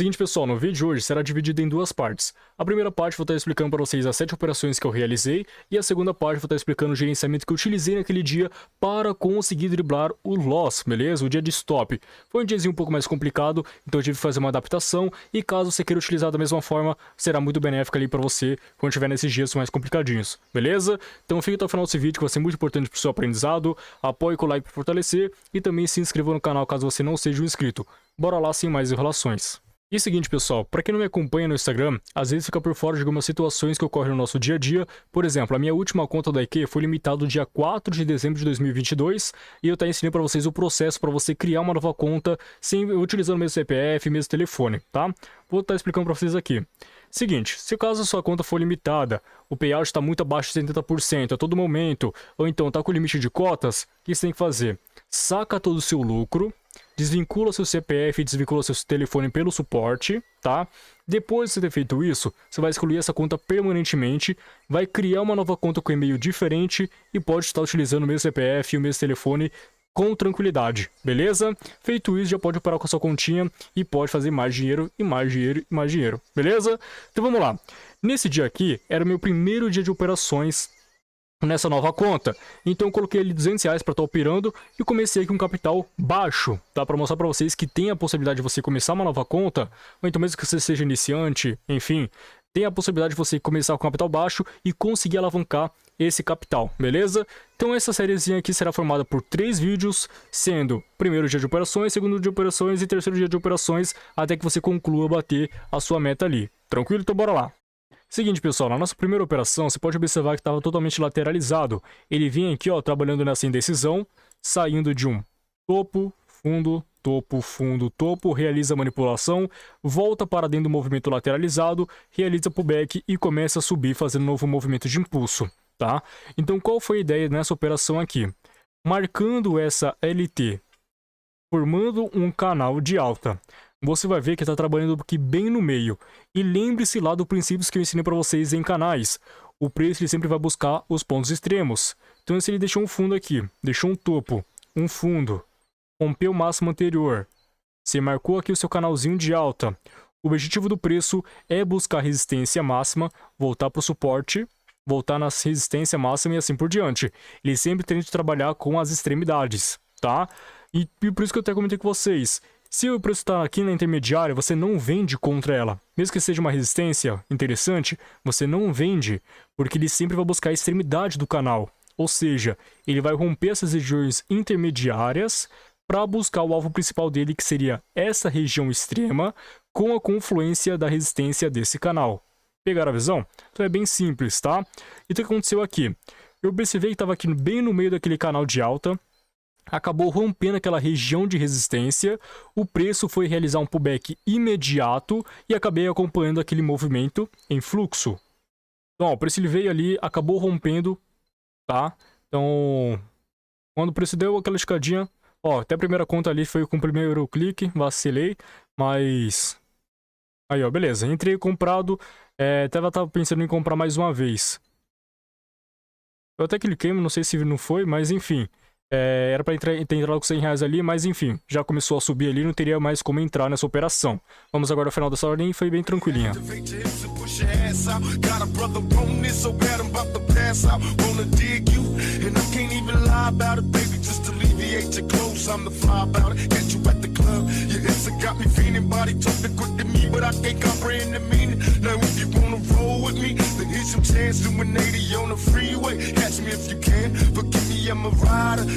Seguinte, pessoal, no vídeo de hoje será dividido em duas partes. A primeira parte vou estar explicando para vocês as 7 operações que eu realizei, e a segunda parte vou estar explicando o gerenciamento que eu utilizei naquele dia para conseguir driblar o loss, beleza? O dia de stop. Foi um diazinho um pouco mais complicado, então eu tive que fazer uma adaptação, e caso você queira utilizar da mesma forma, será muito benéfico ali para você quando estiver nesses dias mais complicadinhos, beleza? Então fique até o final desse vídeo que vai ser muito importante para o seu aprendizado, apoie com o like para fortalecer, e também se inscreva no canal caso você não seja um inscrito. Bora lá sem mais enrolações. E seguinte, pessoal, para quem não me acompanha no Instagram, às vezes fica por fora de algumas situações que ocorrem no nosso dia a dia. Por exemplo, a minha última conta da IQ foi limitada dia 4 de dezembro de 2022 e eu estou ensinando para vocês o processo para você criar uma nova conta utilizando o mesmo CPF, mesmo telefone, tá? Vou estar explicando para vocês aqui. Seguinte, se caso a sua conta for limitada, o payout está muito abaixo de 70% a todo momento, ou então está com limite de cotas, o que você tem que fazer? Saca todo o seu lucro, desvincula seu CPF e desvincula seu telefone pelo suporte, tá? Depois de você ter feito isso, você vai excluir essa conta permanentemente, vai criar uma nova conta com e-mail diferente e pode estar utilizando o mesmo CPF e o mesmo telefone com tranquilidade, beleza? Feito isso, já pode operar com a sua continha e pode fazer mais dinheiro e mais dinheiro e mais dinheiro, beleza? Então vamos lá. Nesse dia aqui, era o meu primeiro dia de operações nessa nova conta, então eu coloquei ali R$200 para estar operando e comecei com um capital baixo, tá? Para mostrar para vocês que tem a possibilidade de você começar uma nova conta, ou então mesmo que você seja iniciante, enfim, tem a possibilidade de você começar com capital baixo e conseguir alavancar esse capital, beleza? Então essa sériezinha aqui será formada por 3 vídeos, sendo primeiro dia de operações, segundo dia de operações e terceiro dia de operações, até que você conclua bater a sua meta ali. Tranquilo? Então bora lá. Seguinte, pessoal, na nossa primeira operação, você pode observar que estava totalmente lateralizado. Ele vinha aqui, ó, trabalhando nessa indecisão, saindo de um topo, fundo, topo, fundo, topo, realiza a manipulação, volta para dentro do movimento lateralizado, realiza pullback e começa a subir fazendo um novo movimento de impulso, tá? Então, qual foi a ideia nessa operação aqui? Marcando essa LT, formando um canal de alta. Você vai ver que está trabalhando aqui bem no meio. E lembre-se lá dos princípios que eu ensinei para vocês em canais. O preço ele sempre vai buscar os pontos extremos. Então se ele deixou um fundo aqui, deixou um topo, um fundo, rompeu o máximo anterior, você marcou aqui o seu canalzinho de alta. O objetivo do preço é buscar resistência máxima, voltar para o suporte, voltar na resistência máxima e assim por diante. Ele sempre tenta trabalhar com as extremidades, tá? E por isso que eu até comentei com vocês. Se o preço está aqui na intermediária, você não vende contra ela. Mesmo que seja uma resistência interessante, você não vende, porque ele sempre vai buscar a extremidade do canal. Ou seja, ele vai romper essas regiões intermediárias para buscar o alvo principal dele, que seria essa região extrema, com a confluência da resistência desse canal. Pegaram a visão? Então é bem simples, tá? Então o que aconteceu aqui? Eu observei que estava aqui bem no meio daquele canal de alta, acabou rompendo aquela região de resistência, o preço foi realizar um pullback imediato e acabei acompanhando aquele movimento em fluxo. Então, ó, o preço ele veio ali, acabou rompendo, tá? Então, quando o preço deu aquela escadinha, ó, até a primeira conta ali foi com o primeiro clique, vacilei, mas... Aí, ó, beleza, entrei comprado, até tava pensando em comprar mais uma vez. Eu até cliquei, não sei se não foi, mas enfim... era para ter entrado com R$100 ali, mas enfim, já começou a subir ali, não teria mais como entrar nessa operação. Vamos agora ao final dessa ordem e foi bem tranquilinha.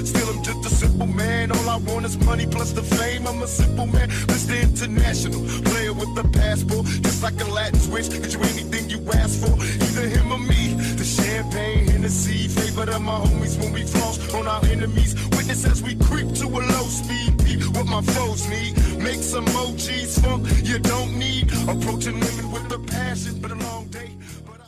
Still, I'm just a simple man. All I want is money plus the fame. I'm a simple man, Mr. International. Player with a passport, just like a Latin switch. Get you anything you ask for, either him or me. The champagne, Hennessy, favorite of my homies when we floss on our enemies. Witness as we creep to a low speed. Peep what my foes need. Make some emojis, funk you don't need. Approaching women with a passion, but a long day.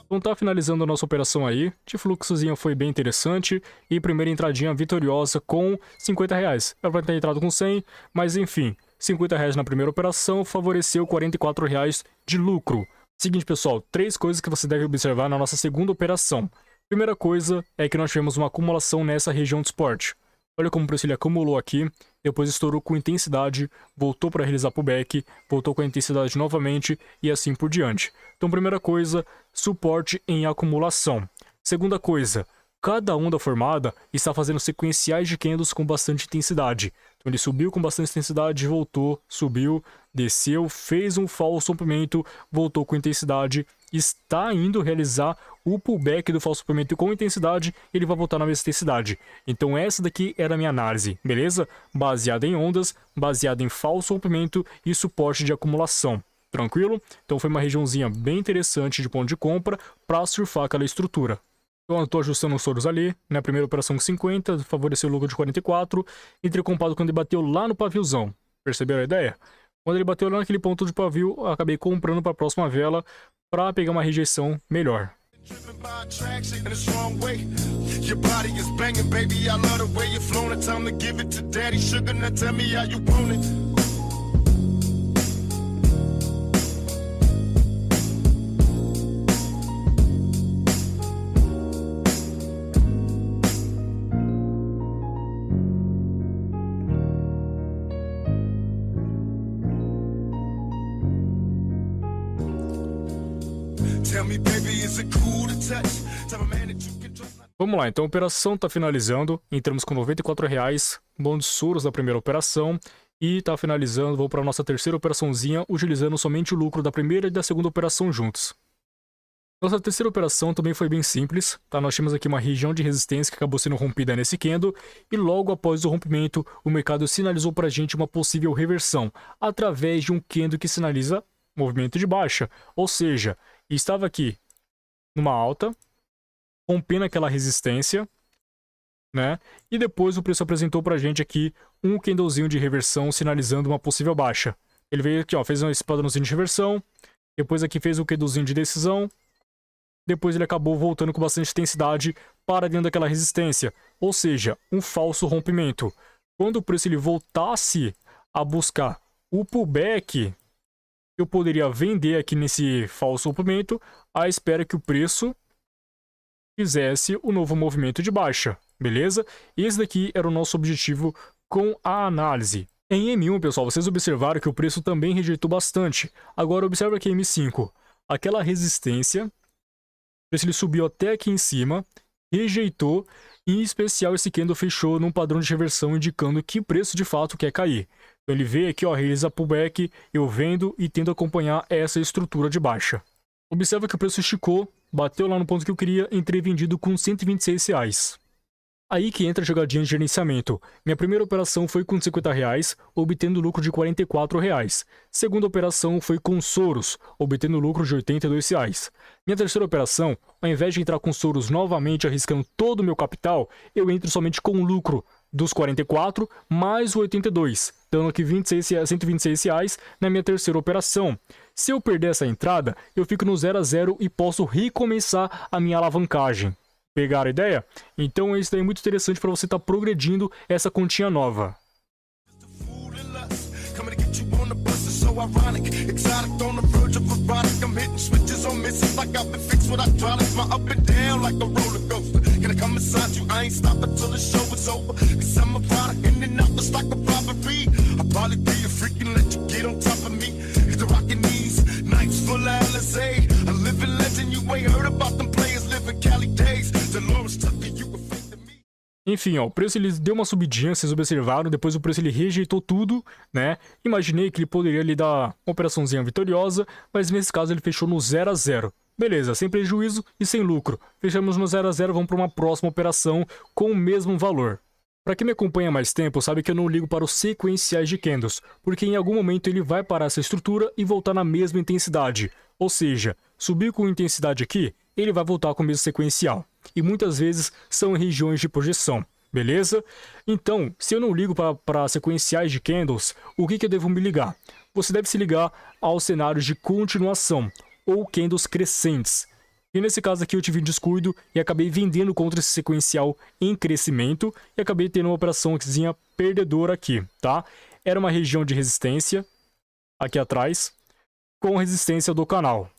Então tá finalizando a nossa operação aí, de fluxozinho foi bem interessante, e primeira entradinha vitoriosa com R$50. Era pra ter entrado com 100, mas enfim, R$50 na primeira operação favoreceu R$44 de lucro. Seguinte, pessoal, 3 coisas que você deve observar na nossa segunda operação. Primeira coisa é que nós tivemos uma acumulação nessa região de suporte. Olha como o preço ele acumulou aqui, depois estourou com intensidade, voltou para realizar pullback, voltou com a intensidade novamente e assim por diante. Então, primeira coisa, suporte em acumulação. Segunda coisa, cada onda formada está fazendo sequenciais de candles com bastante intensidade. Então ele subiu com bastante intensidade, voltou, subiu, desceu, fez um falso rompimento, voltou com intensidade, está indo realizar o pullback do falso rompimento com intensidade, ele vai voltar na mesma intensidade. Então essa daqui era a minha análise, beleza? Baseada em ondas, baseada em falso rompimento e suporte de acumulação. Tranquilo? Então foi uma regiãozinha bem interessante de ponto de compra para surfar aquela estrutura. Então eu estou ajustando os touros ali, na primeira operação com 50, favoreceu o lucro de 44, entrei comprado quando ele bateu lá no paviozão. Perceberam a ideia? Quando ele bateu lá naquele ponto de pavio, eu acabei comprando para a próxima vela para pegar uma rejeição melhor. Driven by attraction in a strong way. Your body is banging, baby. I love the way you're flowing. It's time to give it to daddy. Sugar, now tell me how you want it. Tell me, baby, is it cool to touch? Tell a man that you can trust. Vamos lá, então a operação está finalizando, entramos com R$94, bônus Soros da primeira operação, e está finalizando, vou para a nossa terceira operaçãozinha, utilizando somente o lucro da primeira e da segunda operação juntos. Nossa terceira operação também foi bem simples, tá? Nós tínhamos aqui uma região de resistência que acabou sendo rompida nesse candle, e logo após o rompimento, o mercado sinalizou para a gente uma possível reversão, através de um candle que sinaliza movimento de baixa, ou seja, estava aqui numa alta, rompendo aquela resistência, né? E depois o preço apresentou pra gente aqui um candlezinho de reversão sinalizando uma possível baixa. Ele veio aqui, ó, fez esse padrãozinho de reversão, depois aqui fez o candlezinho de decisão, depois ele acabou voltando com bastante intensidade para dentro daquela resistência, ou seja, um falso rompimento. Quando o preço ele voltasse a buscar o pullback, eu poderia vender aqui nesse falso rompimento à espera que o preço fizesse o novo movimento de baixa, beleza? Esse daqui era o nosso objetivo com a análise. Em M1, pessoal, vocês observaram que o preço também rejeitou bastante. Agora observa aqui em M5, aquela resistência, o preço ele subiu até aqui em cima, rejeitou, em especial esse candle fechou num padrão de reversão indicando que o preço de fato quer cair. Então ele veio aqui, ó, realiza pullback, eu vendo e tento acompanhar essa estrutura de baixa. Observa que o preço esticou, bateu lá no ponto que eu queria, entrei vendido com R$126. Aí que entra a jogadinha de gerenciamento. Minha primeira operação foi com R$50, obtendo lucro de R$44. Segunda operação foi com Soros, obtendo lucro de R$82. Minha terceira operação, ao invés de entrar com Soros novamente arriscando todo o meu capital, eu entro somente com o lucro dos 44 mais o 82, dando aqui R$126 na minha terceira operação. Se eu perder essa entrada, eu fico no 0 a 0 e posso recomeçar a minha alavancagem. Pegaram a ideia? Então isso daí é muito interessante para você estar progredindo essa continha nova. Ironic, exotic on the verge of erotic. I'm hitting switches on misses like I've been fixed with hydraulics. My up and down like a roller coaster. Can I come inside you? I ain't stopping till the show is over. Cause I'm a product in and out just like a robbery. I'll probably be a freak and let you get on top of me. Hit the rockin' knees, nights full of LSA. A living legend, you ain't heard about them players living Cali days. Dolores Tucker, you can fake the me. Enfim, ó, o preço ele deu uma subidinha, vocês observaram, depois o preço ele rejeitou tudo, né? Imaginei que ele poderia lhe dar uma operaçãozinha vitoriosa, mas nesse caso ele fechou no 0 a 0. Beleza, sem prejuízo e sem lucro. Fechamos no 0 a 0, vamos para uma próxima operação com o mesmo valor. Para quem me acompanha há mais tempo, sabe que eu não ligo para os sequenciais de candles, porque em algum momento ele vai parar essa estrutura e voltar na mesma intensidade. Ou seja, subir com intensidade aqui, ele vai voltar com o mesmo sequencial. E muitas vezes são em regiões de projeção, beleza? Então, se eu não ligo para sequenciais de candles, o que eu devo me ligar? Você deve se ligar aos cenários de continuação, ou candles crescentes. E nesse caso aqui eu tive descuido e acabei vendendo contra esse sequencial em crescimento e acabei tendo uma operaçãozinha perdedora aqui, tá? Era uma região de resistência, aqui atrás, com resistência do canal.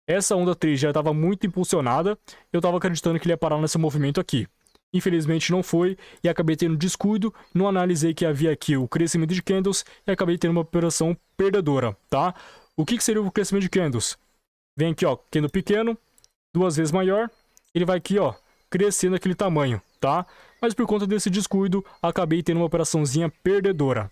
Essa onda 3 já estava muito impulsionada, eu estava acreditando que ele ia parar nesse movimento aqui. Infelizmente não foi e acabei tendo descuido, não analisei que havia aqui o crescimento de candles e acabei tendo uma operação perdedora, tá? O que seria o crescimento de candles? Vem aqui, ó, candle pequeno, 2 vezes maior, ele vai aqui, ó, crescendo aquele tamanho, tá? Mas por conta desse descuido, acabei tendo uma operaçãozinha perdedora.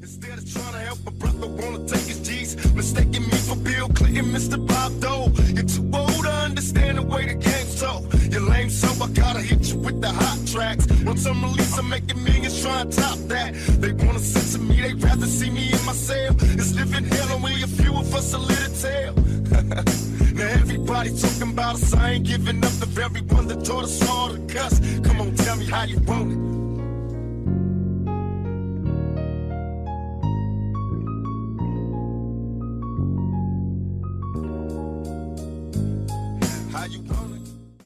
Instead of trying to help a brother, wanna take his G's. Mistaking me for Bill Clinton, Mr. Bob Dole. You're too old to understand the way the game's so. You're lame, so I gotta hit you with the hot tracks. Once I'm released, I'm making millions, trying to top that. They wanna censor me, they'd rather see me in my cell. It's living hell, only a few of us are lit a tale. Now everybody talking about us, I ain't giving up the very one that taught us all to cuss. Come on, tell me how you want it.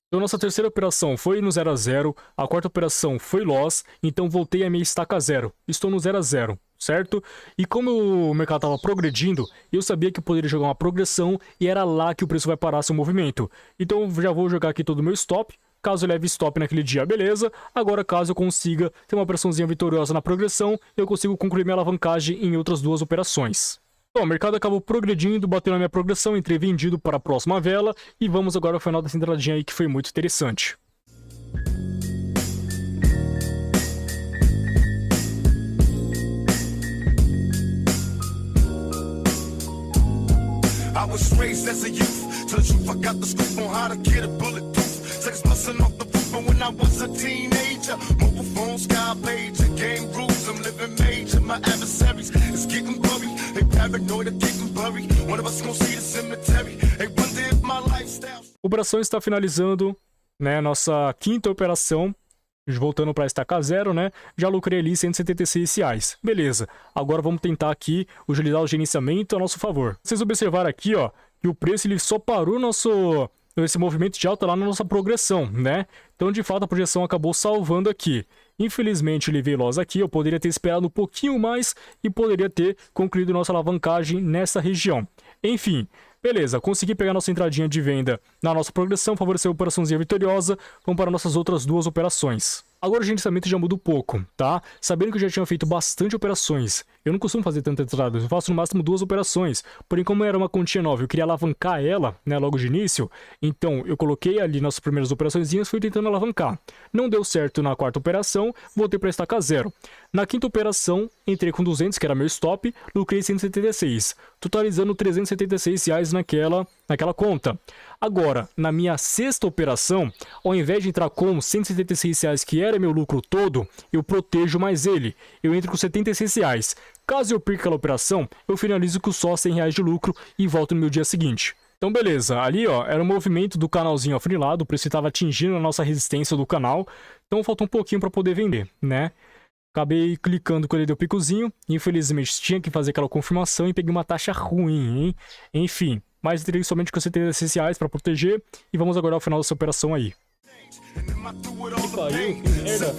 Então nossa terceira operação foi no 0 a 0, a quarta operação foi loss, então voltei a minha estaca zero. Estou no 0 a 0, certo? E como o mercado estava progredindo, eu sabia que eu poderia jogar uma progressão e era lá que o preço vai parar seu movimento. Então já vou jogar aqui todo o meu stop. Caso eu leve stop naquele dia, beleza. Agora, caso eu consiga ter uma operaçãozinha vitoriosa na progressão, eu consigo concluir minha alavancagem em outras 2 operações. Bom, o mercado acabou progredindo, bateu na minha progressão, entrei vendido para a próxima vela e vamos agora ao final dessa entradinha aí que foi muito interessante. I was raised as a youth. Tell the truth, I got the scoop on how to get a bulletproof. Sex busting off the roof, but when I was a teenager, mobile phone, sky pager, game rules, I'm living major. My adversaries is getting blurry. They paranoid of getting buried. One of us gonna see the cemetery. They wonder if my lifestyle. A operação está finalizando, né? Nossa quinta operação. Voltando para a estaca zero, né? Já lucrei ali R$176. Beleza. Agora vamos tentar aqui utilizar o gerenciamento a nosso favor. Vocês observaram aqui, ó, que o preço ele só parou esse movimento de alta lá na nossa progressão, né? Então, de fato, a projeção acabou salvando aqui. Infelizmente, ele veio loss aqui. Eu poderia ter esperado um pouquinho mais e poderia ter concluído nossa alavancagem nessa região. Enfim, beleza. Consegui pegar nossa entradinha de venda na nossa progressão, favoreceu a operaçãozinha vitoriosa. Vamos para nossas outras 2 operações. Agora o gerenciamento já muda um pouco, tá? Sabendo que eu já tinha feito bastante operações, eu não costumo fazer tantas entradas, eu faço no máximo 2 operações. Porém, como era uma continha nova, eu queria alavancar ela, né, logo de início, então eu coloquei ali nas primeiras operações e fui tentando alavancar. Não deu certo na quarta operação, voltei para a estaca zero. Na quinta operação, entrei com 200, que era meu stop, lucrei 176, totalizando R$376 naquela conta. Agora, na minha sexta operação, ao invés de entrar com R$176, que era meu lucro todo, eu protejo mais ele. Eu entro com R$76. Caso eu perca aquela operação, eu finalizo com só R$100 de lucro e volto no meu dia seguinte. Então beleza, ali ó, era o movimento do canalzinho afunilado, o preço estava atingindo a nossa resistência do canal, então falta um pouquinho para poder vender, né? Acabei clicando quando ele deu picozinho, infelizmente tinha que fazer aquela confirmação e peguei uma taxa ruim, hein? Enfim, mas entrei somente com R$76 para proteger e vamos agora ao final dessa operação aí. Que pariu, que merda.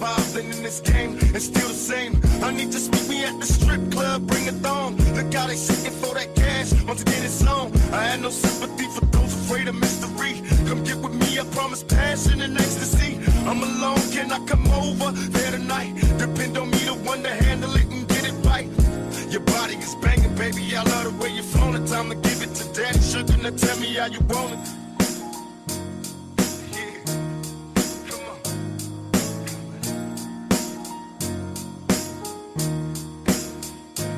Come get with me, I promise passion and ecstasy. I'm alone, can I come over there tonight? Depend on me, the one to handle it and get it right. Your body is banging, baby, I love the way you're flowing. It's time to give it to daddy sugar, now tell me how you want it. Yeah, come on.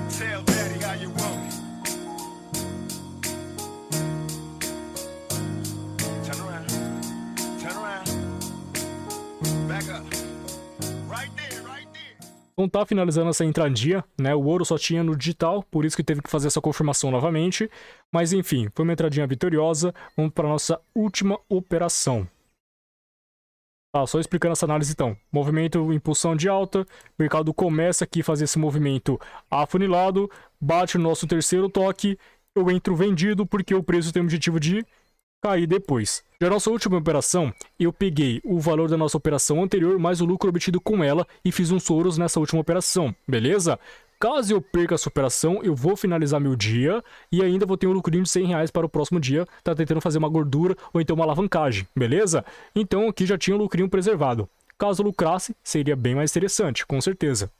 Tell daddy how you want it. Turn around, turn around. Back up. Right there, right there. Então tá finalizando essa entradinha, né? O ouro só tinha no digital, por isso que teve que fazer essa confirmação novamente. Mas enfim, foi uma entradinha vitoriosa. Vamos para a nossa última operação. Tá, só explicando essa análise então. Movimento, impulsão de alta. O mercado começa aqui a fazer esse movimento afunilado. Bate no nosso terceiro toque. Eu entro vendido porque o preço tem o objetivo de cair depois. Já nossa última operação, eu peguei o valor da nossa operação anterior mais o lucro obtido com ela e fiz uns ouros nessa última operação, beleza? Caso eu perca essa operação, eu vou finalizar meu dia e ainda vou ter um lucrinho de R$100 para o próximo dia, tá tentando fazer uma gordura ou então uma alavancagem, beleza? Então aqui já tinha um lucrinho preservado. Caso lucrasse, seria bem mais interessante, com certeza.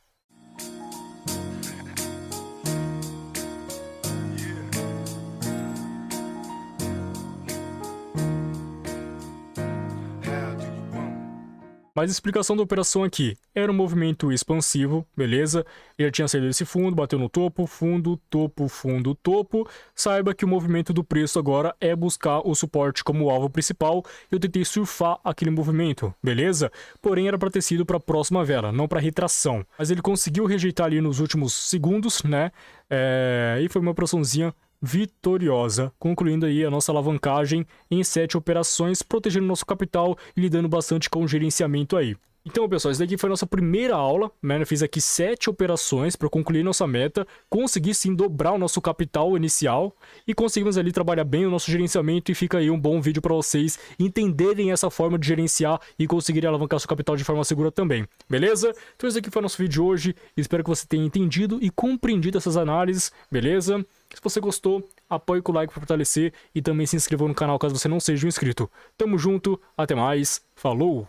Mas a explicação da operação aqui era um movimento expansivo, beleza? Ele já tinha saído desse fundo, bateu no topo, fundo, topo, fundo, topo. Saiba que o movimento do preço agora é buscar o suporte como alvo principal. Eu tentei surfar aquele movimento, beleza? Porém era para ter sido para a próxima vela, não para retração. Mas ele conseguiu rejeitar ali nos últimos segundos, né? E foi uma operaçãozinha vitoriosa, concluindo aí a nossa alavancagem em 7 operações, protegendo nosso capital e lidando bastante com o gerenciamento aí. Então, pessoal, essa daqui foi a nossa primeira aula, né? Eu fiz aqui 7 operações para concluir nossa meta, conseguir sim dobrar o nosso capital inicial e conseguimos ali trabalhar bem o nosso gerenciamento e fica aí um bom vídeo para vocês entenderem essa forma de gerenciar e conseguirem alavancar seu capital de forma segura também, beleza? Então esse aqui foi o nosso vídeo de hoje, espero que você tenha entendido e compreendido essas análises, beleza? Se você gostou, apoie com o like para fortalecer e também se inscreva no canal caso você não seja um inscrito. Tamo junto, até mais, falou!